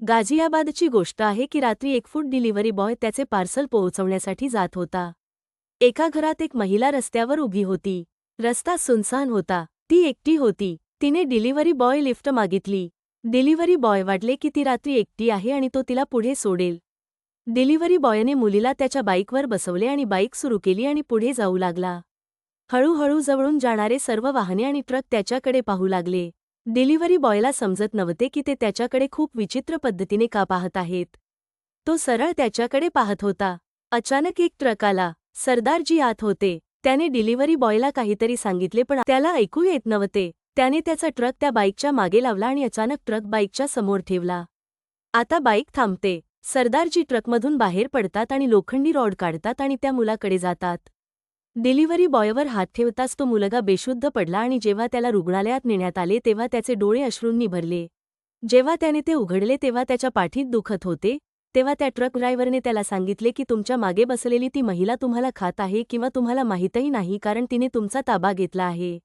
गाझियाबादची गोष्ट आहे की रात्री एक फूड डिलिव्हरी बॉय त्याचे पार्सल पोहोचवण्यासाठी जात होता. एका घरात एक महिला रस्त्यावर उभी होती. रस्ता सुनसान होता. ती एकटी होती. तिने डिलिव्हरी बॉय लिफ्ट मागितली. डिलिव्हरी बॉय वाटले की ती रात्री एकटी आहे आणि तो तिला पुढे सोडेल. डिलिव्हरी बॉयने मुलीला त्याच्या बाईकवर बसवले आणि बाईक सुरू केली आणि पुढे जाऊ लागला. हळूहळू जवळून जाणारे सर्व वाहने आणि ट्रक त्याच्याकडे पाहू लागले. डिलिव्हरी बॉयला समजत नव्हते की ते त्याच्याकडे खूप विचित्र पद्धतीने का पाहत आहेत. तो सरळ त्याच्याकडे पाहत होता. अचानक एक ट्रक आला. सरदारजी आत होते. त्याने डिलिव्हरी बॉयला काहीतरी सांगितले पण त्याला ऐकू येत नव्हते. त्याने त्याचा ट्रक त्या बाईकच्या मागे लावला आणि अचानक ट्रक बाईकच्या समोर ठेवला. आता बाईक थांबते. सरदारजी ट्रकमधून बाहेर पडतात आणि लोखंडी रॉड काढतात आणि त्या मुलाकडे जातात. डिलिव्हरी बॉयवर हात ठेवताच तो मुलगा बेशुद्ध पडला आणि जेव्हा त्याला रुग्णालयात नेण्यात आले तेव्हा त्याचे डोळे अश्रूंनी भरले. जेव्हा त्याने ते उघडले तेव्हा त्याच्या पाठीत दुखत होते. तेव्हा त्या ट्रक ड्रायव्हरने त्याला सांगितले की तुमच्या मागे बसलेली ती महिला तुम्हाला खात आहे किंवा तुम्हाला माहीतही नाही कारण तिने तुमचा ताबा घेतला आहे.